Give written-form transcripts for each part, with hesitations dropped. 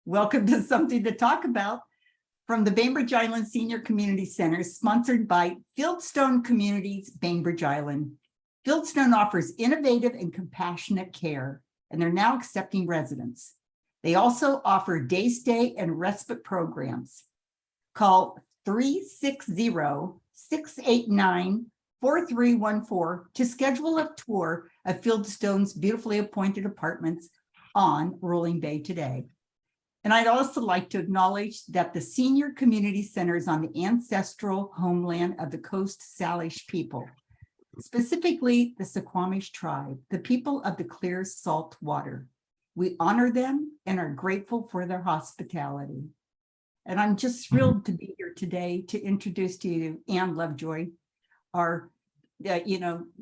Welcome to Something to Talk About from the Bainbridge Island Senior Community Center, sponsored by Fieldstone Communities, Bainbridge Island. Fieldstone offers innovative and compassionate care, and they're now accepting residents. They also offer day stay and respite programs. Call 360-689-4314 to schedule a tour of Fieldstone's beautifully appointed apartments on Rolling Bay today. And I'd also like to acknowledge that the Senior Community Center is on the ancestral homeland of the Coast Salish people, specifically the Suquamish tribe, the people of the clear salt water. We honor them and are grateful for their hospitality. And I'm just thrilled to be here today to introduce to you Ann Lovejoy.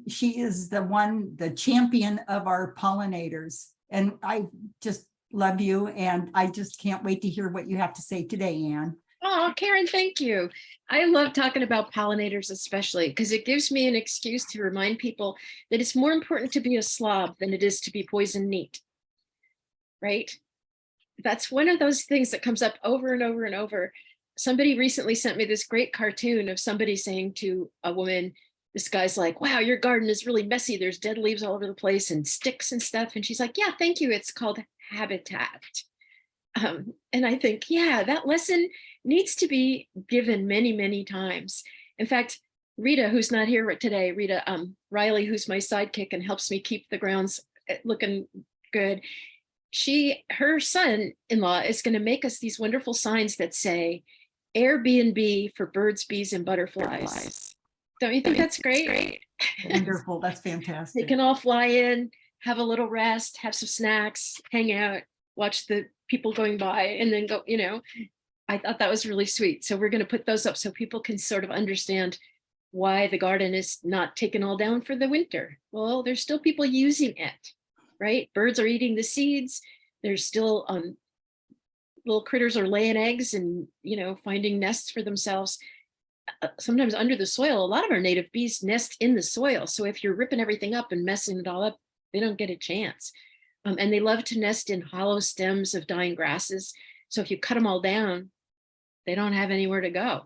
She is the champion of our pollinators. And I just love you. And I just can't wait to hear what you have to say today, Ann. Oh, Karen, thank you. I love talking about pollinators, especially because it gives me an excuse to remind people that it's more important to be a slob than it is to be poison neat, right? That's one of those things that comes up over and over and over. Somebody recently sent me this great cartoon of somebody saying to a woman, this guy's like, wow, your garden is really messy. There's dead leaves all over the place and sticks and stuff. And she's like, yeah, thank you. It's called habitat. And I think, yeah, that lesson needs to be given many, many times. In fact, Rita, who's not here today, Rita Riley, who's my sidekick and helps me keep the grounds looking good. Her son-in-law is going to make us these wonderful signs that say Airbnb for birds, bees, and butterflies. Don't you think that's great? Wonderful. That's fantastic. They can all fly in, have a little rest, have some snacks, hang out, watch the people going by, and then go, I thought that was really sweet. So we're going to put those up so people can sort of understand why the garden is not taken all down for the winter. Well, there's still people using it, right? Birds are eating the seeds. There's still little critters are laying eggs and, finding nests for themselves. Sometimes under the soil. A lot of our native bees nest in the soil. So if you're ripping everything up and messing it all up, they don't get a chance. And they love to nest in hollow stems of dying grasses. So if you cut them all down, they don't have anywhere to go,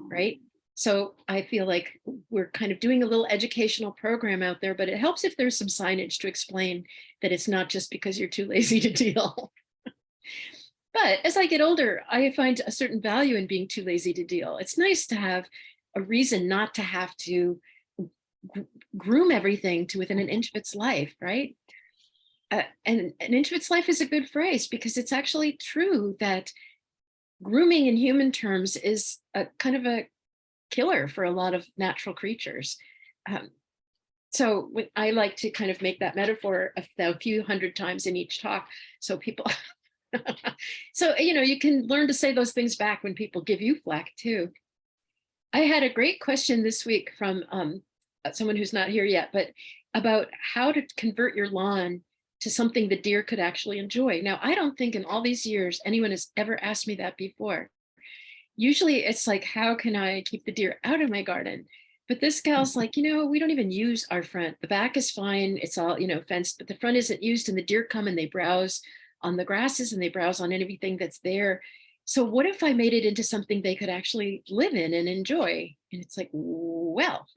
right? So I feel like we're kind of doing a little educational program out there, but it helps if there's some signage to explain that it's not just because you're too lazy to deal. But as I get older, I find a certain value in being too lazy to deal. It's nice to have a reason not to have to groom everything to within an inch of its life, right? And an inch of its life is a good phrase because it's actually true that grooming in human terms is a kind of a killer for a lot of natural creatures. So I like to kind of make that metaphor a few hundred times in each talk so people... So, you can learn to say those things back when people give you flack too. I had a great question this week from someone who's not here yet, but about how to convert your lawn to something the deer could actually enjoy. Now, I don't think in all these years anyone has ever asked me that before. Usually it's like, how can I keep the deer out of my garden? But this gal's like, we don't even use our front. The back is fine. It's all, fenced, but the front isn't used and the deer come and they browse on the grasses and they browse on anything that's there. So what if I made it into something they could actually live in and enjoy? And it's like, well,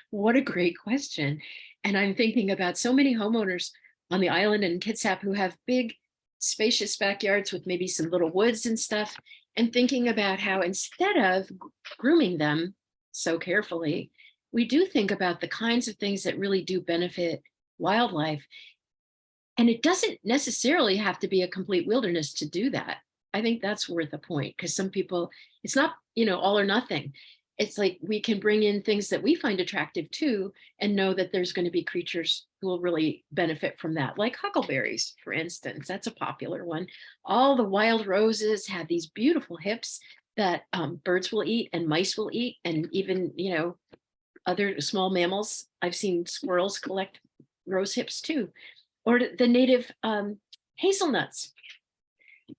what a great question. And I'm thinking about so many homeowners on the island and Kitsap who have big, spacious backyards with maybe some little woods and stuff, and thinking about how instead of grooming them so carefully, we do think about the kinds of things that really do benefit wildlife. And it doesn't necessarily have to be a complete wilderness to do that. I think that's worth a point because some people, it's not, all or nothing. It's like we can bring in things that we find attractive too and know that there's going to be creatures who will really benefit from that, like huckleberries, for instance. That's a popular one. All the wild roses have these beautiful hips that birds will eat and mice will eat, and even, other small mammals. I've seen squirrels collect rose hips too. Or the native hazelnuts.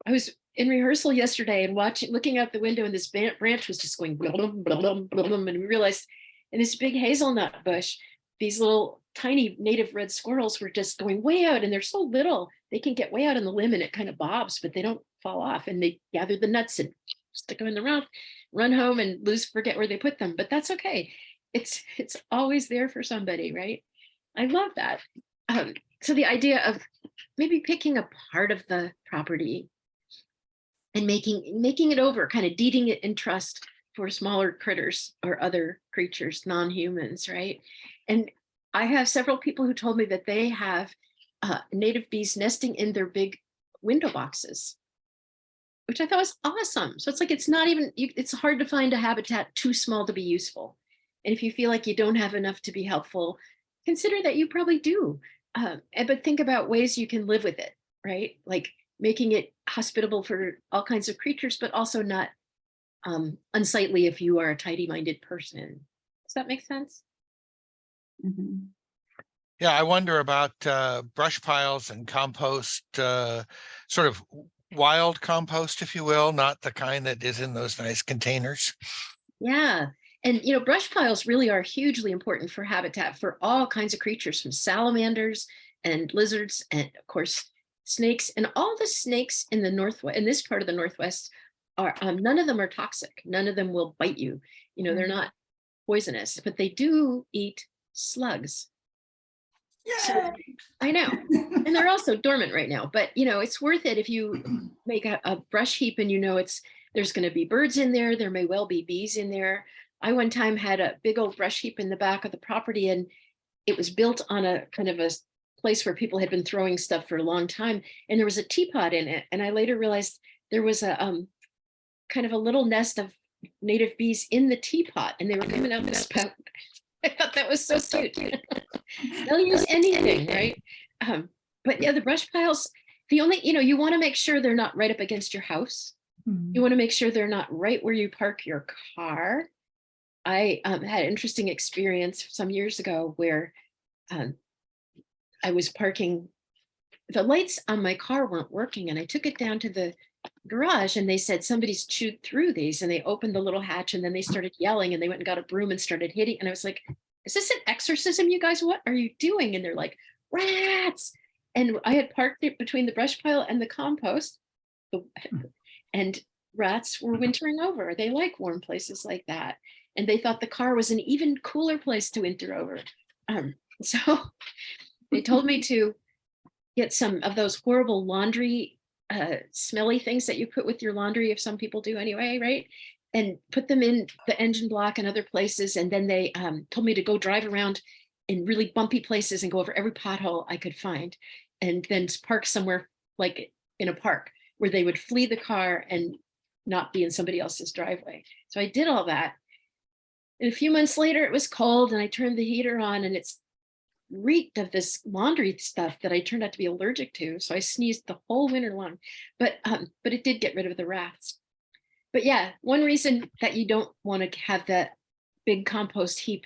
I was in rehearsal yesterday and looking out the window, and this branch was just going blum, blum, blum, blum, and we realized in this big hazelnut bush, these little tiny native red squirrels were just going way out, and they're so little, they can get way out on the limb and it kind of bobs, but they don't fall off, and they gather the nuts and stick them in their mouth, run home and forget where they put them. But that's okay. It's always there for somebody, right? I love that. So the idea of maybe picking a part of the property and making it over, kind of deeding it in trust for smaller critters or other creatures, non-humans, right? And I have several people who told me that they have native bees nesting in their big window boxes, which I thought was awesome. So it's like, it's not even, it's hard to find a habitat too small to be useful. And if you feel like you don't have enough to be helpful, consider that you probably do. But think about ways you can live with it, right? Like making it hospitable for all kinds of creatures, but also not unsightly if you are a tidy-minded person. Does that make sense? Mhm. Yeah, I wonder about brush piles and compost, sort of wild compost, if you will, not the kind that is in those nice containers. Yeah. And, brush piles really are hugely important for habitat for all kinds of creatures, from salamanders and lizards, and of course, snakes. And all the snakes in the Northwest, in this part of the Northwest, are none of them are toxic. None of them will bite you. They're not poisonous, but they do eat slugs. So Yay! I know. And they're also dormant right now, but it's worth it if you make a brush heap and there's going to be birds in there. There may well be bees in there. I one time had a big old brush heap in the back of the property, and it was built on a kind of a place where people had been throwing stuff for a long time. And there was a teapot in it. And I later realized there was a kind of a little nest of native bees in the teapot, and they were coming out the spout. I thought that was so cute. They'll use anything, right? But yeah, the brush piles, you want to make sure they're not right up against your house. Mhm. You want to make sure they're not right where you park your car. I had an interesting experience some years ago where I was parking, the lights on my car weren't working, and I took it down to the garage, and they said somebody's chewed through these, and they opened the little hatch, and then they started yelling, and they went and got a broom and started hitting. And I was like, is this an exorcism, you guys? What are you doing? And they're like, rats. And I had parked it between the brush pile and the compost, and rats were wintering over. They like warm places like that. And they thought the car was an even cooler place to winter over. So they told me to get some of those horrible laundry smelly things that you put with your laundry, if some people do anyway, right? And put them in the engine block and other places. And then they told me to go drive around in really bumpy places and go over every pothole I could find, and then park somewhere like in a park where they would flee the car and not be in somebody else's driveway. So I did all that. And a few months later, it was cold, and I turned the heater on, and it's reeked of this laundry stuff that I turned out to be allergic to. So I sneezed the whole winter long, but it did get rid of the rats. But yeah, one reason that you don't want to have that big compost heap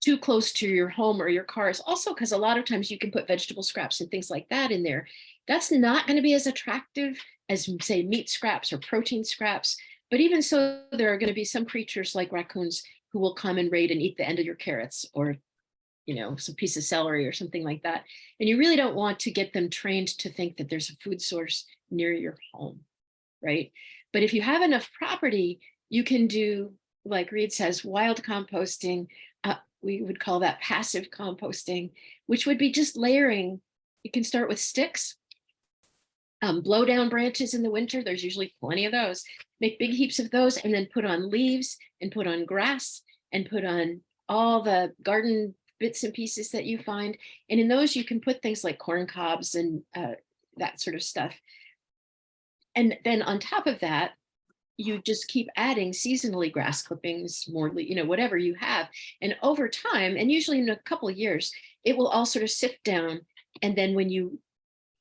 too close to your home or your car is also because a lot of times you can put vegetable scraps and things like that in there. That's not going to be as attractive as, say, meat scraps or protein scraps. But even so, there are going to be some creatures like raccoons who will come and raid and eat the end of your carrots, or some piece of celery or something like that. And you really don't want to get them trained to think that there's a food source near your home, right? But if you have enough property, you can do, like Reed says, wild composting. We would call that passive composting, which would be just layering. You can start with sticks, blow down branches in the winter. There's usually plenty of those. Make big heaps of those, and then put on leaves and put on grass and put on all the garden bits and pieces that you find. And in those, you can put things like corn cobs and that sort of stuff. And then on top of that, you just keep adding seasonally grass clippings, more, whatever you have. And over time, and usually in a couple of years, it will all sort of sift down. And then when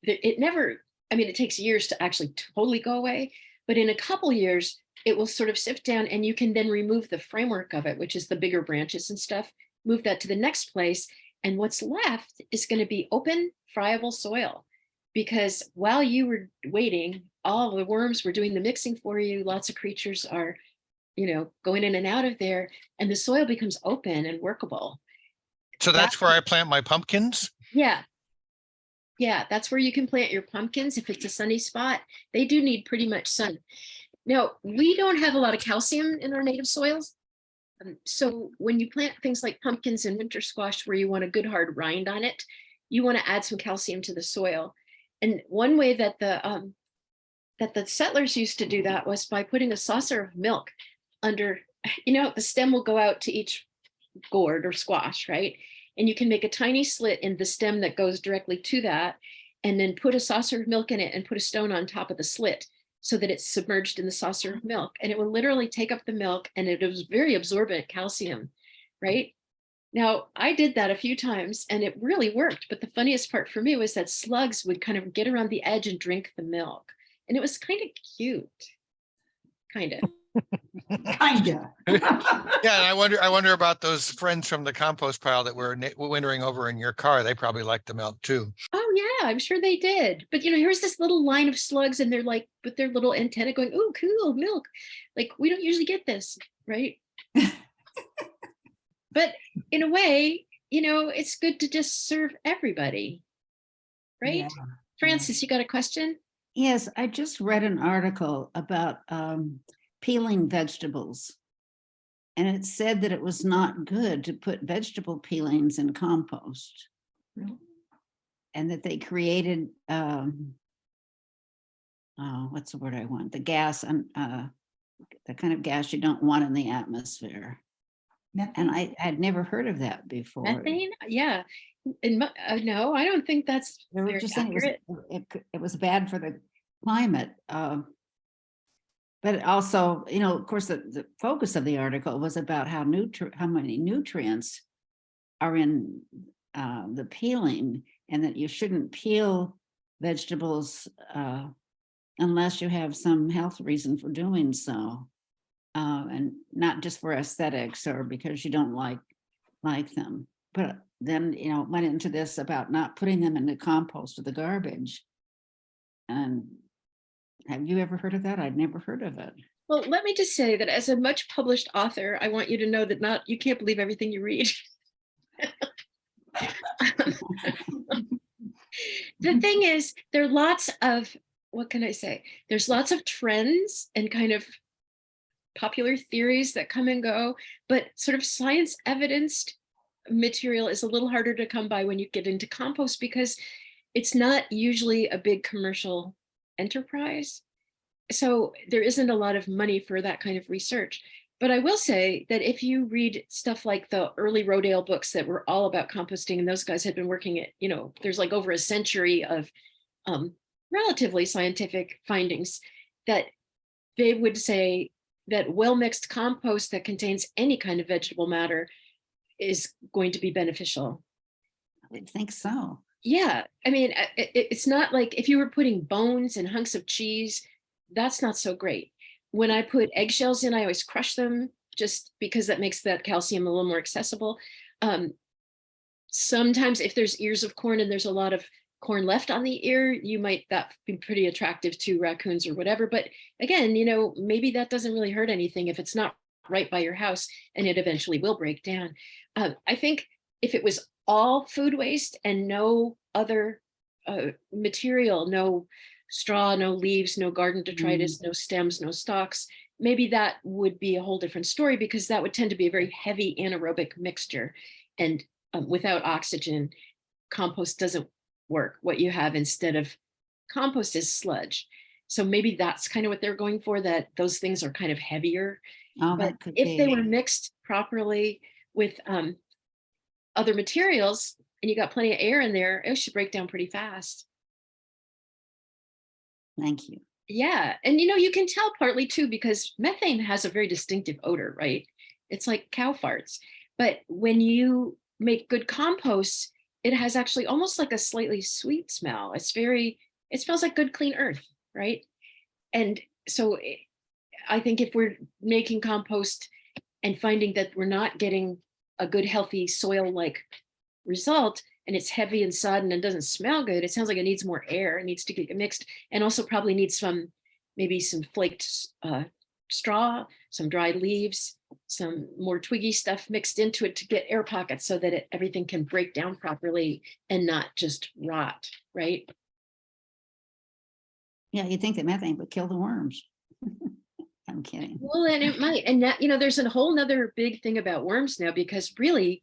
it takes years to actually totally go away, but in a couple of years, it will sort of sift down, and you can then remove the framework of it, which is the bigger branches and stuff, move that to the next place. And what's left is going to be open, friable soil. Because while you were waiting, all the worms were doing the mixing for you. Lots of creatures are, going in and out of there, and the soil becomes open and workable. So that's where I plant my pumpkins. Yeah. Yeah, that's where you can plant your pumpkins. If it's a sunny spot, they do need pretty much sun. Now, we don't have a lot of calcium in our native soils. So when you plant things like pumpkins and winter squash, where you want a good hard rind on it, you want to add some calcium to the soil. And one way that the settlers used to do that was by putting a saucer of milk under, the stem will go out to each gourd or squash, right? And you can make a tiny slit in the stem that goes directly to that, and then put a saucer of milk in it and put a stone on top of the slit so that it's submerged in the saucer of milk. And it will literally take up the milk, and it was very absorbent calcium, right? Now, I did that a few times and it really worked. But the funniest part for me was that slugs would kind of get around the edge and drink the milk. And it was kind of cute, kind of. Kinda. Yeah, and I wonder about those friends from the compost pile that were wintering over in your car. They probably liked the milk too. Oh yeah, I'm sure they did. But here's this little line of slugs and they're like with their little antenna going, oh, cool, milk. Like we don't usually get this, right? But in a way, it's good to just serve everybody, right? Yeah. Francis, you got a question? Yes, I just read an article about peeling vegetables. And it said that it was not good to put vegetable peelings in compost. Really? And that they created, what's the word I want? The gas, and the kind of gas you don't want in the atmosphere. And I had never heard of that before. Methane? Yeah. And no, I don't think that's They were very just saying accurate. it was bad for the climate. But also, of course, the focus of the article was about how many nutrients are in the peeling, and that you shouldn't peel vegetables unless you have some health reason for doing so, and not just for aesthetics or because you don't like them. But then, went into this about not putting them in the compost or the garbage. And have you ever heard of that? I'd never heard of it. Well, let me just say that as a much published author, I want you to know that you can't believe everything you read. The thing is, there are lots of, what can I say? There's lots of trends and kind of popular theories that come and go, but sort of science evidenced material is a little harder to come by when you get into compost, because it's not usually a big commercial enterprise. So there isn't a lot of money for that kind of research. But I will say that if you read stuff like the early Rodale books that were all about composting, and those guys had been working at, there's like over a century of relatively scientific findings, that they would say that well-mixed compost that contains any kind of vegetable matter is going to be beneficial. I would think so. Yeah, I mean, it's not like if you were putting bones and hunks of cheese, that's not so great. When I put eggshells in, I always crush them just because that makes that calcium a little more accessible. Sometimes if there's ears of corn and there's a lot of corn left on the ear, that be pretty attractive to raccoons or whatever. But again, maybe that doesn't really hurt anything if it's not right by your house, and it eventually will break down. I think if it was all food waste and no other material, no straw, no leaves, no garden detritus, no stems, no stalks, maybe that would be a whole different story, because that would tend to be a very heavy anaerobic mixture. And without oxygen, compost doesn't work. What you have instead of compost is sludge. So maybe that's kind of what they're going for, that those things are kind of heavier. Oh, But if they were mixed properly with other materials and you got plenty of air in there, it should break down pretty fast. Thank you. Yeah. And you can tell partly too, because methane has a very distinctive odor, right? It's like cow farts. But when you make good compost, it has actually almost like a slightly sweet smell. It smells like good, clean earth, right? And so I think if we're making compost and finding that we're not getting a good, healthy soil-like result, and it's heavy and sodden and doesn't smell good, it sounds like it needs more air. It needs to get mixed, and also probably needs maybe some flaked straw, some dried leaves, some more twiggy stuff mixed into it to get air pockets so that everything can break down properly and not just rot, right? Yeah, you think that methane would kill the worms. I'm kidding. Well, and it might. And that, there's a whole nother big thing about worms now, because really,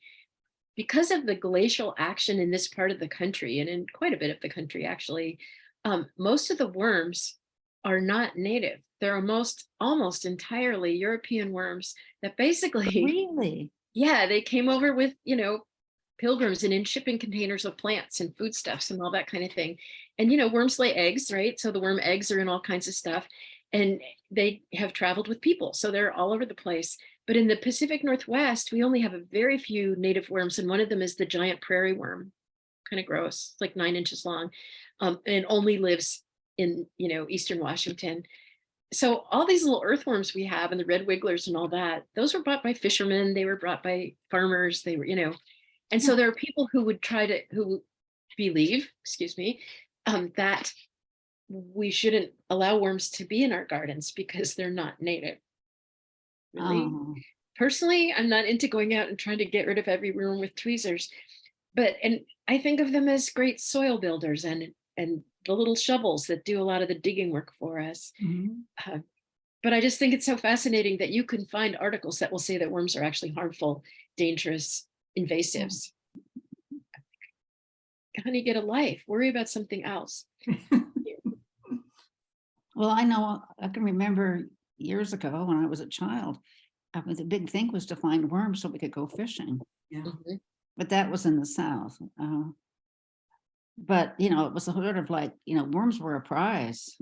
because of the glacial action in this part of the country and in quite a bit of the country, actually, most of the worms are not native. They're almost entirely European worms that basically, Really? yeah, they came over with, pilgrims and in shipping containers of plants and foodstuffs and all that kind of thing. And, worms lay eggs, right? So the worm eggs are in all kinds of stuff, and they have traveled with people. So they're all over the place. But in the Pacific Northwest, we only have a very few native worms. And one of them is the giant prairie worm, kind of gross, like 9 inches long, and only lives in, Eastern Washington. So all these little earthworms we have, and the red wigglers and all that, those were brought by fishermen. They were brought by farmers. They were, and so there are people who would who believe, that we shouldn't allow worms to be in our gardens because they're not native. Really? Oh, Personally, I'm not into going out and trying to get rid of every worm with tweezers, and I think of them as great soil builders and the little shovels that do a lot of the digging work for us. Mhm. But I just think it's so fascinating that you can find articles that will say that worms are actually harmful, dangerous, invasives. Honey, get a life. Worry about something else. well, I know, I can remember years ago when I was a child, the big thing was to find worms so we could go fishing, Yeah. Mhm. but that was in the South. But, it was sort of like, worms were a prize.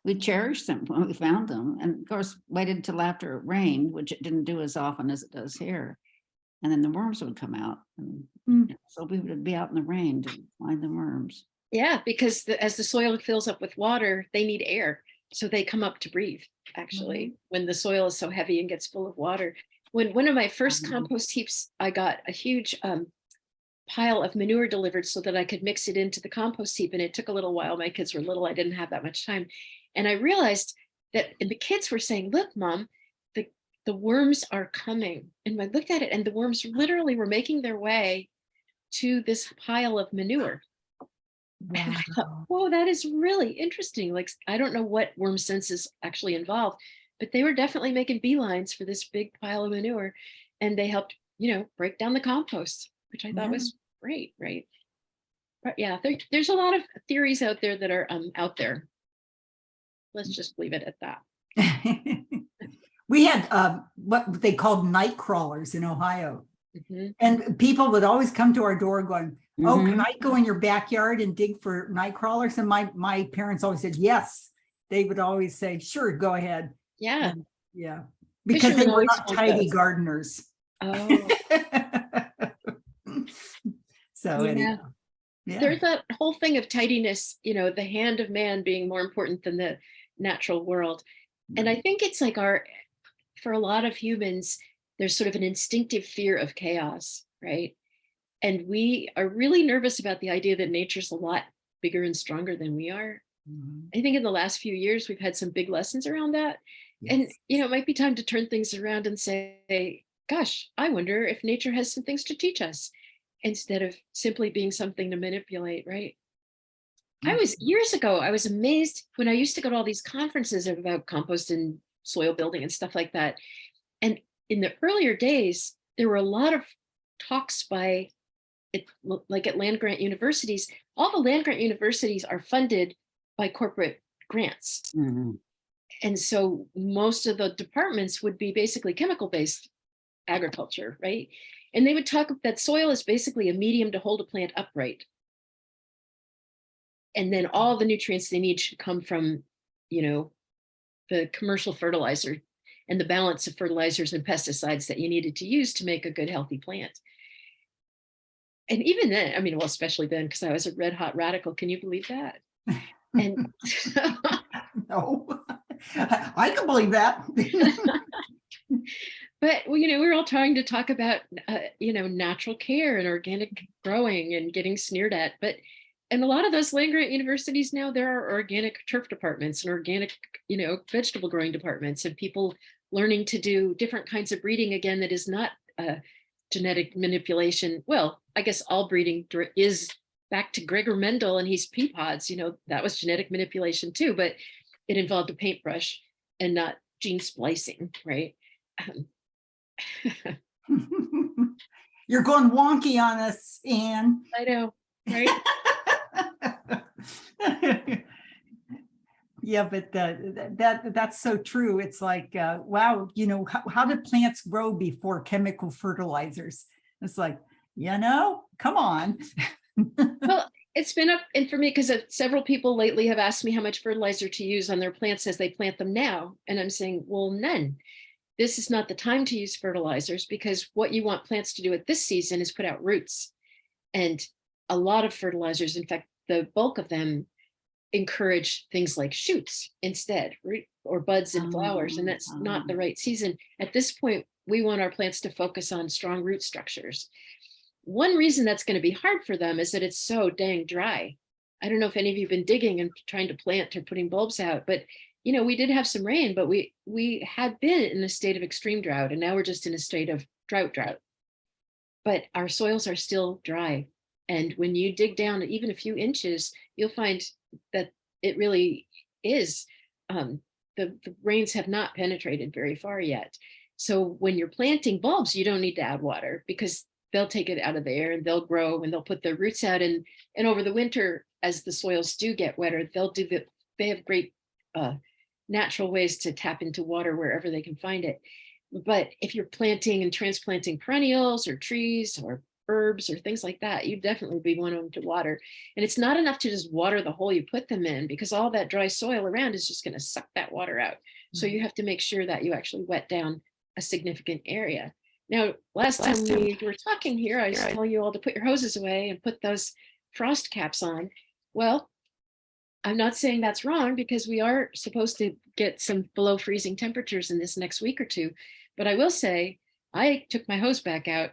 We cherished them when we found them. And of course, waited until after it rained, which it didn't do as often as it does here. And then the worms would come out. And Mm. so we would be out in the rain to find the worms. Yeah, because as the soil fills up with water, they need air. So they come up to breathe, actually, when the soil is so heavy and gets full of water. When one of my first Mhm. compost heaps, I got a huge pile of manure delivered so that I could mix it into the compost heap. And it took a little while. My kids were little. I didn't have that much time. And I realized that, and the kids were saying, look, Mom, the worms are coming. And I looked at it, and the worms literally were making their way to this pile of manure. And I thought, Wow. whoa, that is really interesting. Like, I don't know what worm senses actually involved, but they were definitely making beelines for this big pile of manure. And they helped, break down the compost, which I thought Yeah. was great, right? But yeah, there's a lot of theories out there that are out there. Let's just leave it at that. We had what they called night crawlers in Ohio. Mhm. And people would always come to our door going, oh, can Mhm. I go in your backyard and dig for night crawlers? And my parents always said, yes. They would always say, sure, go ahead. Yeah. And, yeah. Because they Fishermen were always not want tidy those. gardeners. Oh, So yeah. anyhow, yeah. There's that whole thing of tidiness, the hand of man being more important than the natural world. And I think it's like for a lot of humans, there's sort of an instinctive fear of chaos, right? And we are really nervous about the idea that nature's a lot bigger and stronger than we are. Mhm. I think in the last few years, we've had some big lessons around that. And, Yes. it might be time to turn things around and say, gosh, I wonder if nature has some things to teach us instead of simply being something to manipulate, right? Years ago, I was amazed when I used to go to all these conferences about compost and soil building and stuff like that. And in the earlier days, there were a lot of talks by like at land grant universities. All the land grant universities are funded by corporate grants. Mhm. And so most of the departments would be basically chemical-based agriculture, right? And they would talk that soil is basically a medium to hold a plant upright. And then all the nutrients they need should come from, the commercial fertilizer and the balance of fertilizers and pesticides that you needed to use to make a good, healthy plant. And even then, I mean, well, especially then, because I was a red hot radical. Can you believe that? And No, I can believe that. but we were all trying to talk about natural care and organic growing and getting sneered at. But and a lot of those land grant universities now, there are organic turf departments and organic vegetable growing departments, and people learning to do different kinds of breeding again that is not genetic manipulation. Well, I guess all breeding is back to Gregor Mendel and his pea pods, that was genetic manipulation too, but it involved a paintbrush and not gene splicing, right? You're going wonky on us, Anne. I know, right? Yeah, but that's so true. It's like, wow, how did plants grow before chemical fertilizers? It's like, come on. Well, it's been up, and for me, because several people lately have asked me how much fertilizer to use on their plants as they plant them now. And I'm saying, well, none. This is not the time to use fertilizers, because what you want plants to do at this season is put out roots. And a lot of fertilizers, in fact, the bulk of them encourage things like shoots instead, or buds and flowers. And that's not the right season. At this point, we want our plants to focus on strong root structures. One reason that's going to be hard for them is that it's so dang dry. I don't know if any of you have been digging and trying to plant or putting bulbs out, but we did have some rain, but we had been in a state of extreme drought, and now we're just in a state of drought. But our soils are still dry. And when you dig down even a few inches, you'll find that it really is, the rains have not penetrated very far yet. So when you're planting bulbs, you don't need to add water, because they'll take it out of the air and they'll grow and they'll put their roots out. And over the winter, as the soils do get wetter, they have great natural ways to tap into water wherever they can find it. But if you're planting and transplanting perennials or trees or herbs or things like that, you definitely be wanting to water. And it's not enough to just water the hole you put them in, because all that dry soil around is just going to suck that water out. So you have to make sure that you actually wet down a significant area. Now, last time we were talking here, I was telling you all to put your hoses away and put those frost caps on. Well, I'm not saying that's wrong, because we are supposed to get some below freezing temperatures in this next week or two. But I will say, I took my hose back out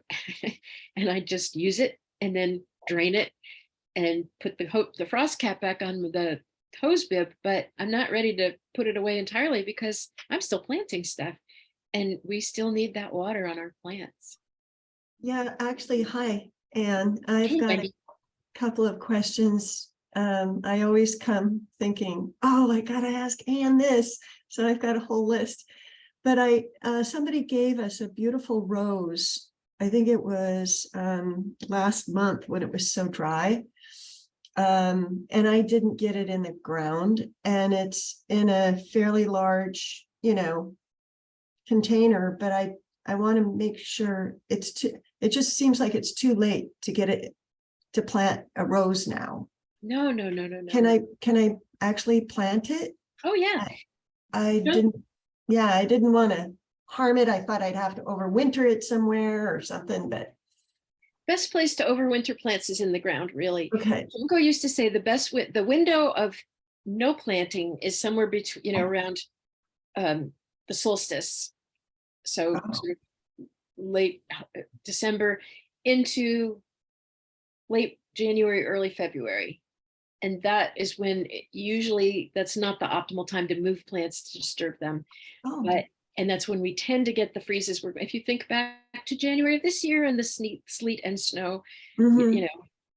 and I just use it and then drain it and put the frost cap back on the hose bib. But I'm not ready to put it away entirely, because I'm still planting stuff. And we still need that water on our plants. Yeah, actually, hi, Anne. I've got a couple of questions. I always come thinking, oh, I gotta ask Anne this. So I've got a whole list. But somebody gave us a beautiful rose. I think it was last month when it was so dry. And I didn't get it in the ground. And it's in a fairly large, container, but I want to make sure it just seems like it's too late to get it to plant a rose now. No. Can I actually plant it? Oh yeah. I didn't want to harm it. I thought I'd have to overwinter it somewhere or something, but best place to overwinter plants is in the ground, really. okay. Junko used to say the window of no planting is somewhere between, around the solstice. So sort of late December into late January, early February. And that is when usually that's not the optimal time to move plants to disturb them. And that's when we tend to get the freezes. If you think back to January of this year and the sleet and snow,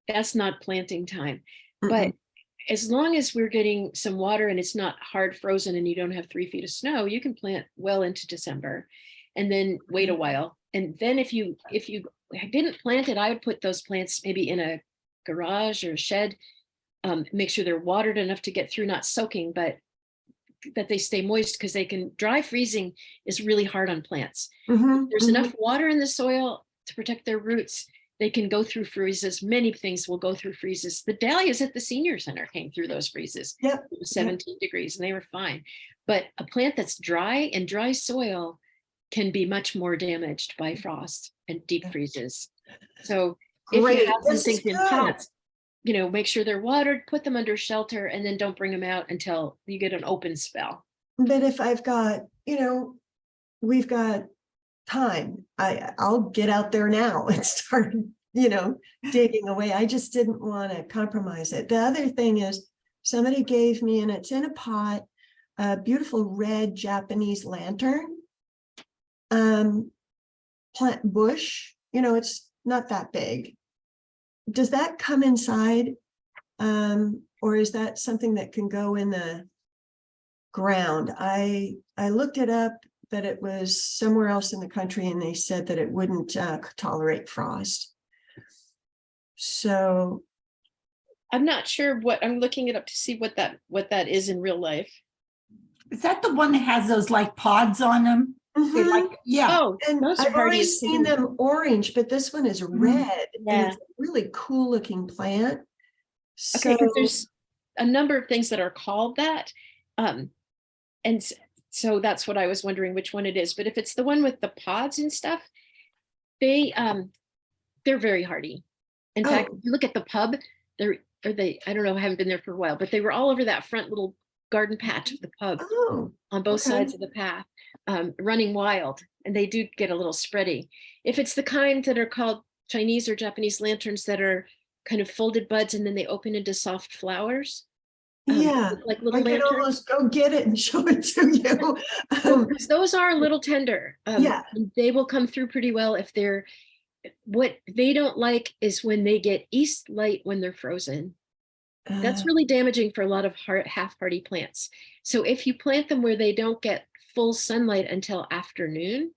that's not planting time. But as long as we're getting some water and it's not hard frozen and you don't have 3 feet of snow, you can plant well into December and then wait a while. And then if you didn't plant it, I would put those plants maybe in a garage or a shed. Make sure they're watered enough to get through, not soaking, but that they stay moist, because dry freezing is really hard on plants. There's enough water in the soil to protect their roots. They can go through freezes. Many things will go through freezes. The dahlias at the senior center came through those freezes. It was 17 degrees and they were fine. But a plant that's dry and dry soil can be much more damaged by frost and deep freezes. So if you have some things in pots, make sure they're watered, put them under shelter, and then don't bring them out until you get an open spell. But if I've got, we've got time, I'll get out there now and start, digging away. I just didn't want to compromise it. The other thing is somebody gave me, and it's in a pot, a beautiful red Japanese lantern. plant bush, it's not that big. Does that come inside? Or is that something that can go in the ground? I looked it up, but it was somewhere else in the country and they said that it wouldn't tolerate frost. So I'm not sure what, I'm looking it up to see what that is in real life. Is that the one that has those like pods on them? They mhm. like, yeah, Oh, And those are I've hardy already as can seen be. them orange, but this one is red and Yeah. it's a really cool looking plant. Okay, So because there's a number of things that are called that. And so that's what I was wondering which one it is. But if it's the one with the pods and stuff, they're very hardy. In fact, Oh. if you look at the pub, I don't know, I haven't been there for a while, but they were all over that front little garden patch of the pub Oh, on both okay. sides of the path, running wild, and they do get a little spready. If it's the kind that are called Chinese or Japanese lanterns that are kind of folded buds and then they open into soft flowers, Yeah, like I little could lanterns. almost go get it and show it to you. Well, because those are a little tender. Yeah. And they will come through pretty well if they're, what they don't like is when they get east light when they're frozen. That's really damaging for a lot of half hardy plants. So if you plant them where they don't get full sunlight until afternoon,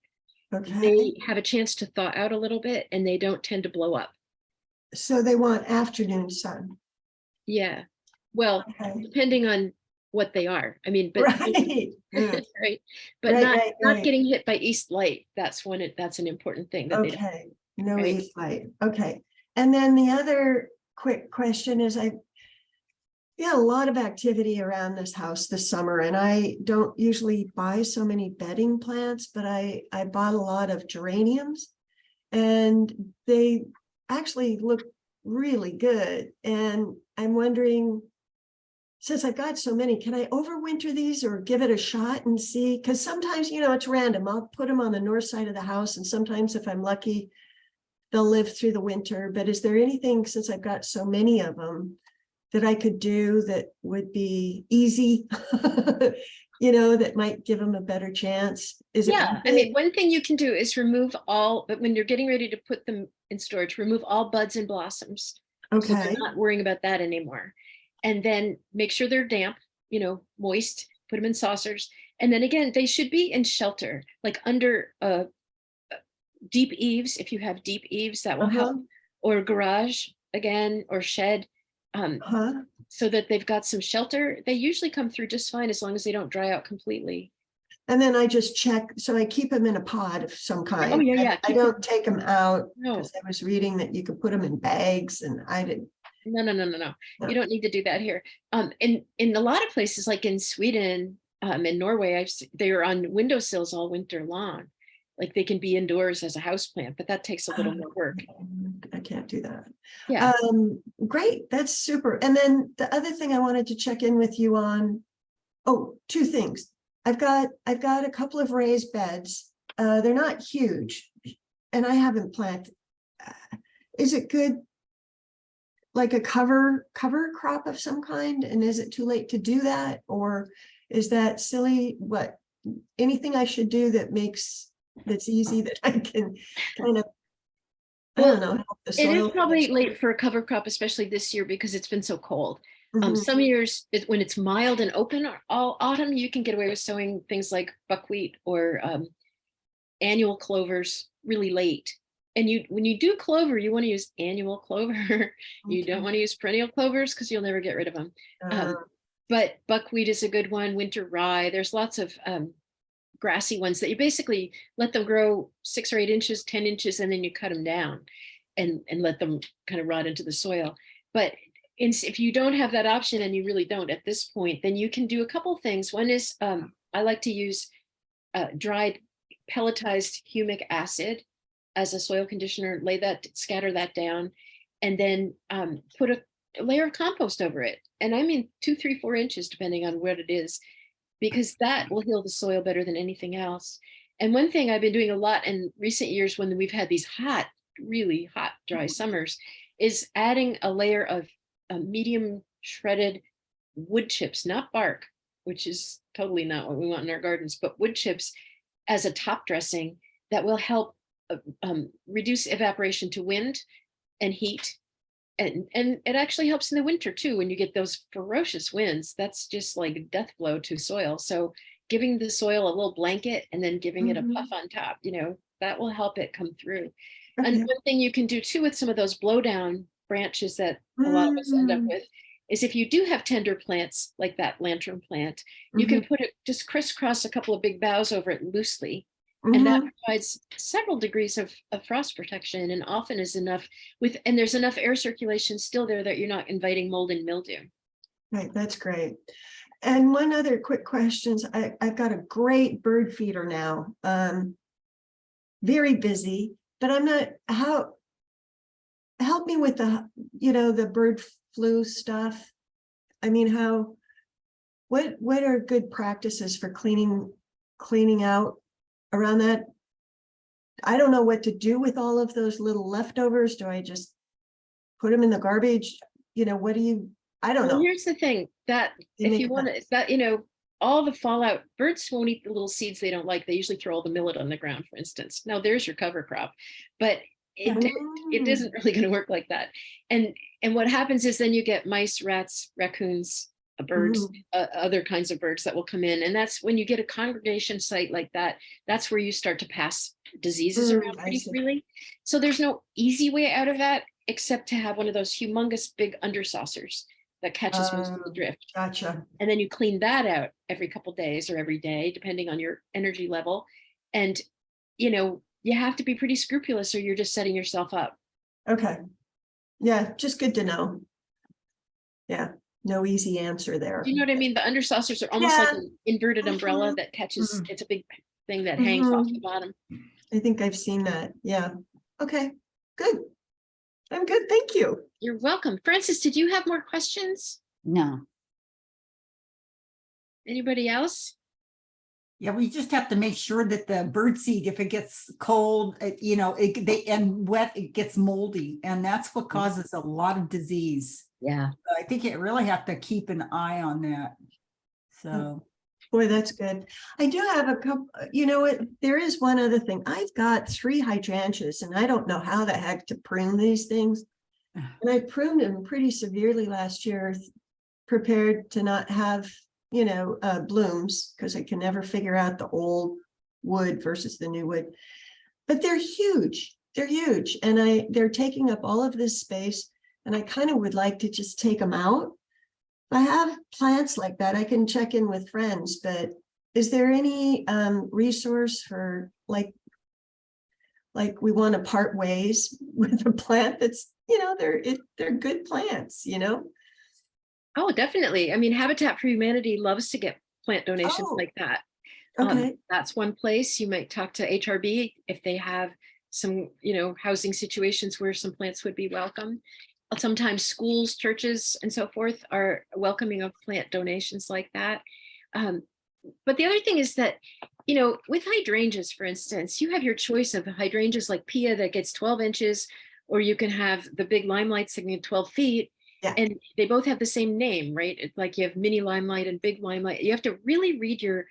Okay, they have a chance to thaw out a little bit and they don't tend to blow up. so they want afternoon sun. Yeah. Well, Okay. depending on what they are. I mean, but Right. Yeah. right. But Right, not right, not right. getting hit by east light. That's an important thing that they don't. Okay, no Right. east light. Okay. And then the other quick question is a lot of activity around this house this summer, and I don't usually buy so many bedding plants, but I bought a lot of geraniums and they actually look really good. And I'm wondering, since I've got so many, can I overwinter these or give it a shot and see? Because sometimes, it's random. I'll put them on the north side of the house, and sometimes if I'm lucky, they'll live through the winter. But is there anything, since I've got so many of them, that I could do that would be easy, that might give them a better chance? Is it? Yeah, I mean, one thing you can do is remove all, but when you're getting ready to put them in storage, remove all buds and blossoms. So Okay. you're not worrying about that anymore. And then make sure they're damp, moist, put them in saucers. And then again, they should be in shelter, like under deep eaves. If you have deep eaves, that will help. Or garage again, or shed. So that they've got some shelter. They usually come through just fine as long as they don't dry out completely. And then I just check, so I keep them in a pod of some kind. Oh, yeah. I don't take them out No. because I was reading that you could put them in bags, and I didn't. No. You don't need to do that here. In a lot of places, like in Sweden, in Norway, they are on windowsills all winter long. Like they can be indoors as a houseplant, but that takes a little more work. I can't do that. Yeah. Great, that's super. And then the other thing I wanted to check in with you on, two things. I've got a couple of raised beds. They're not huge, and I haven't planted. Is it good, like a cover crop of some kind? And is it too late to do that, or is that silly? What, anything I should do that's easy, that I can kind of, I don't know, help the It is soil? probably late for a cover crop, especially this year because it's been so cold. Mhm. Some years when it's mild and open all autumn, you can get away with sowing things like buckwheat or annual clovers really late. And when you do clover, you want to use annual clover. You don't want to use perennial clovers because you'll never get rid of them. But buckwheat is a good one. Winter rye. There's lots of grassy ones that you basically let them grow 6 or 8 inches, 10 inches, and then you cut them down and let them kind of rot into the soil. But if you don't have that option, and you really don't at this point, then you can do a couple things. One is I like to use dried pelletized humic acid as a soil conditioner, scatter that down, and then put a layer of compost over it. And I mean 2, 3, 4 inches, depending on what it is, because that will heal the soil better than anything else. And one thing I've been doing a lot in recent years when we've had these really hot, dry summers, is adding a layer of medium shredded wood chips, not bark, which is totally not what we want in our gardens, but wood chips as a top dressing that will help reduce evaporation to wind and heat. And it actually helps in the winter too, when you get those ferocious winds. That's just like a death blow to soil. So giving the soil a little blanket and then giving it a puff on top, that will help it come through. And Okay. one thing you can do too with some of those blowdown branches that a lot of us end up with is if you do have tender plants like that lantern plant, you can put it, just crisscross a couple of big boughs over it loosely. And that provides several degrees of frost protection, and often is enough and there's enough air circulation still there that you're not inviting mold and mildew. Right, that's great. And one other quick question. I've got a great bird feeder now. Very busy, but I'm not, help me with the bird flu stuff. I mean, what are good practices for cleaning out around that? I don't know what to do with all of those little leftovers. Do I just put them in the garbage? What do you, I don't Well, know. here's the thing, that if you want to, that, all the fallout, birds won't eat the little seeds they don't like. They usually throw all the millet on the ground, for instance. Now there's your cover crop, but it isn't really going to work like that. And what happens is then you get mice, rats, raccoons, birds, other kinds of birds that will come in. And that's when you get a congregation site like that, that's where you start to pass diseases around pretty freely. So there's no easy way out of that except to have one of those humongous big under saucers that catches most of the drift. Gotcha. And then you clean that out every couple days or every day, depending on your energy level. And, you have to be pretty scrupulous or you're just setting yourself up. Okay. Yeah, just good to know. Yeah, no easy answer there. Do you know what I mean? The under saucers are almost like an inverted umbrella that catches, it's a big thing that hangs off the bottom. I think I've seen that. Yeah. Okay, good. I'm good. Thank you. You're welcome. Francis, did you have more questions? No. Anybody else? Yeah, we just have to make sure that the bird seed, if it gets cold, and wet, it gets moldy, and that's what causes a lot of disease. Yeah. I think it really have to keep an eye on that. So, Boy, that's good. I do have a couple, there is one other thing. I've got 3 hydrangeas and I don't know how the heck to prune these things. And I pruned them pretty severely last year, prepared to not have, blooms, because I can never figure out the old wood versus the new wood. But they're huge. They're huge. And they're taking up all of this space. And I kind of would like to just take them out. I have plants like that. I can check in with friends, but is there any resource for like we want to part ways with a plant that's, they're good plants, Oh, definitely. I mean, Habitat for Humanity loves to get plant donations like that. Okay. That's one place. You might talk to HRB if they have some, housing situations where some plants would be welcome. Sometimes schools, churches, and so forth are welcoming of plant donations like that. But the other thing is that, with hydrangeas, for instance, you have your choice of hydrangeas like Pia that gets 12 inches, or you can have the big limelights that get 12 feet. Yeah. And they both have the same name, right? It's like you have mini limelight and big limelight. You have to really read your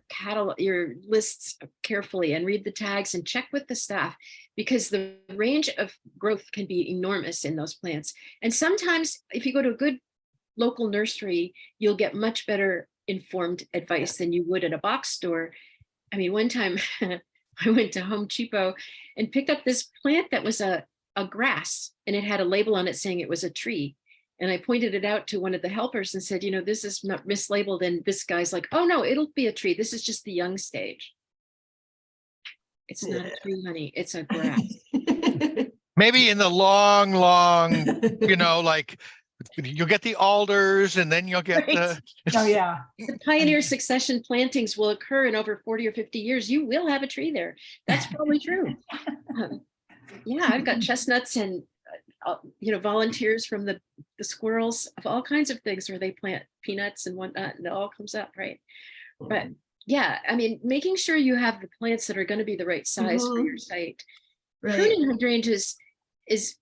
catalog, your lists carefully, and read the tags and check with the staff, because the range of growth can be enormous in those plants. And sometimes if you go to a good local nursery, you'll get much better informed advice than you would at a box store. I mean, one time I went to Home Depot and picked up this plant that was a grass, and it had a label on it saying it was a tree. And I pointed it out to one of the helpers and said, this is not mislabeled. And this guy's like, oh no, it'll be a tree. This is just the young stage. It's not a tree, honey. It's a grass. Maybe in the long, like you'll get the alders and then you'll get the. oh yeah. The pioneer succession plantings will occur in over 40 or 50 years. You will have a tree there. That's probably true. Yeah, I've got chestnuts and volunteers from the squirrels of all kinds of things where they plant peanuts and whatnot, and it all comes up, right? But yeah, I mean, making sure you have the plants that are going to be the right size for your site. Right. Pruning hydrangeas is,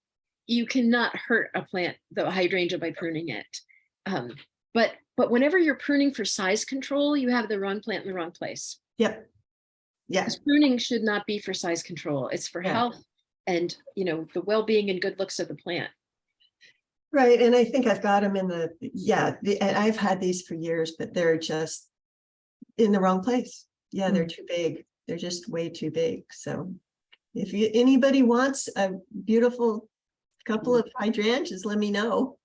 you cannot hurt a plant, the hydrangea, by pruning it. But whenever you're pruning for size control, you have the wrong plant in the wrong place. Yep. Yeah, Because pruning should not be for size control. It's for Yeah. health and, the well-being and good looks of the plant. right. And I think I've got them in and I've had these for years, but they're just in the wrong place. Yeah, they're too big. They're just way too big. So if anybody wants a beautiful couple of hydrangeas, let me know.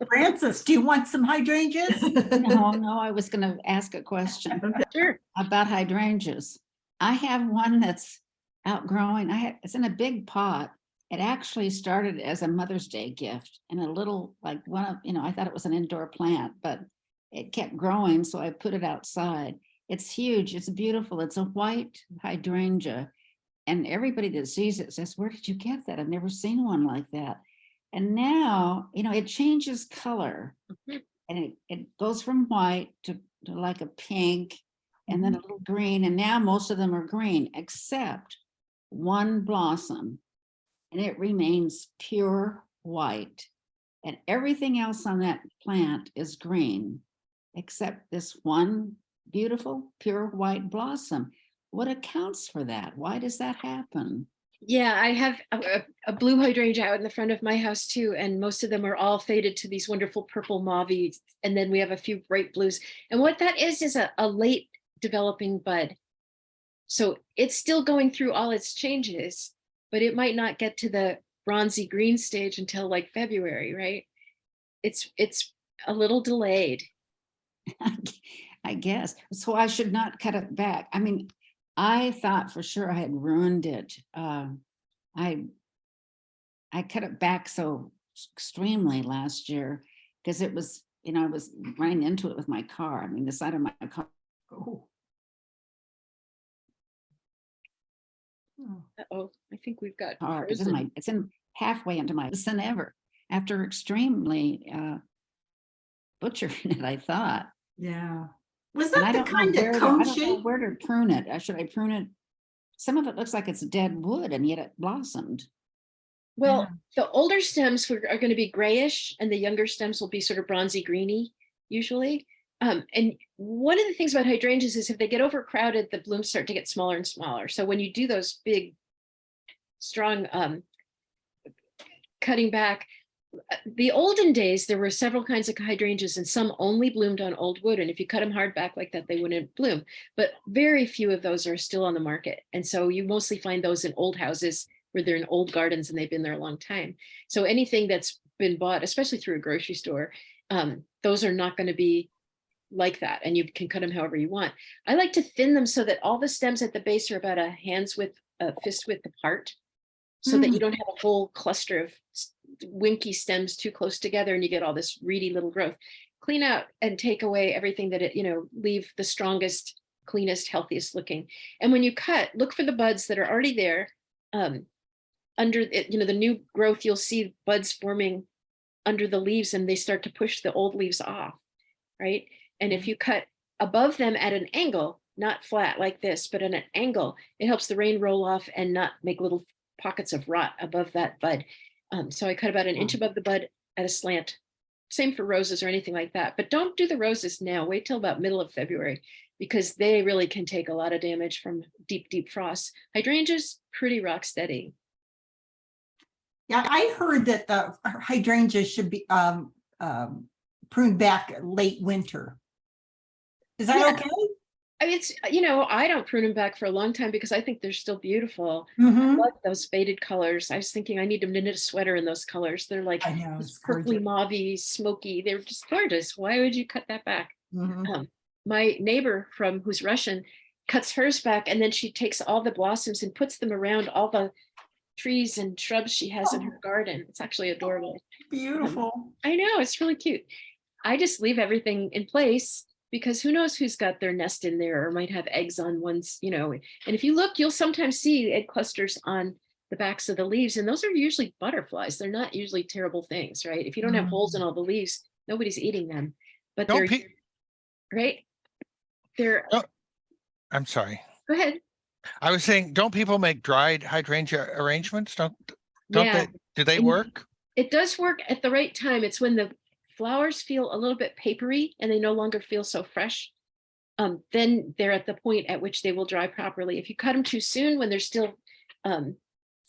Francis, do you want some hydrangeas? No, I was gonna ask a question Sure. about hydrangeas. I have one that's outgrowing. It's in a big pot. It actually started as a Mother's Day gift and a little, like one of, I thought it was an indoor plant, but it kept growing, so I put it outside. It's huge. It's beautiful. It's a white hydrangea. And everybody that sees it says, where did you get that? I've never seen one like that. And now, it changes color. Mhm. And it goes from white to like a pink and then a little green. And now most of them are green, except one blossom. And it remains pure white. And everything else on that plant is green, except this one beautiful pure white blossom. What accounts for that? Why does that happen? Yeah, I have a blue hydrangea out in the front of my house too, and most of them are all faded to these wonderful purple mauve, and then we have a few bright blues. And what that is a late developing bud. So it's still going through all its changes, but it might not get to the bronzy green stage until like February, right? It's a little delayed. I guess. So I should not cut it back. I mean, I thought for sure I had ruined it. I cut it back so extremely last year because it was, I was running into it with my car. I mean, the side of my car. Oh. Uh-oh, I think we've got Car. frozen. It's in halfway into my than ever. After extremely butchering it, I thought. Yeah. Was And that I the don't know kind where that to, I cone don't know shape? where to prune it. Should I prune it? Some of it looks like it's dead wood and yet it blossomed. Well, the older stems are going to be grayish and the younger stems will be sort of bronzy greeny usually. And one of the things about hydrangeas is if they get overcrowded, the blooms start to get smaller and smaller. So when you do those big, strong cutting back, the olden days, there were several kinds of hydrangeas and some only bloomed on old wood. And if you cut them hard back like that, they wouldn't bloom. But very few of those are still on the market. And so you mostly find those in old houses where they're in old gardens and they've been there a long time. So anything that's been bought, especially through a grocery store, those are not going to be like that. And you can cut them however you want. I like to thin them so that all the stems at the base are about a fist width apart, so that you don't have a whole cluster of winky stems too close together and you get all this reedy little growth. Clean out and take away everything that leave the strongest, cleanest, healthiest looking. And when you cut, look for the buds that are already there. Under it, the new growth, you'll see buds forming under the leaves and they start to push the old leaves off, right? And if you cut above them at an angle, not flat like this, but at an angle, it helps the rain roll off and not make little pockets of rot above that bud. So I cut about an inch above the bud at a slant. Same for roses or anything like that. But don't do the roses now. Wait till about middle of February because they really can take a lot of damage from deep, deep frost. Hydrangeas, pretty rock steady. Yeah, I heard that the hydrangeas should be pruned back late winter. Is that Yeah. okay? I mean, I don't prune them back for a long time because I think they're still beautiful. I Mhm. love those faded colors. I was thinking I need them to knit a sweater in those colors. They're like I know, this it's purpley gorgeous. mauve, smoky. They're just gorgeous. Why would you cut that back? Mhm. My neighbor who's Russian cuts hers back and then she takes all the blossoms and puts them around all the trees and shrubs she has in her garden. It's actually adorable. Beautiful. I know, it's really cute. I just leave everything in place because who knows who's got their nest in there or might have eggs on ones, and if you look, you'll sometimes see egg clusters on the backs of the leaves. And those are usually butterflies. They're not usually terrible things, right? If you don't have holes in all the leaves, nobody's eating them, but Don't they're right. They're, I'm sorry. go ahead. I was saying, don't people make dried hydrangea arrangements? Don't Yeah. do they And work? it does work at the right time. It's when the flowers feel a little bit papery and they no longer feel so fresh. then they're at the point at which they will dry properly. If you cut them too soon, when they're still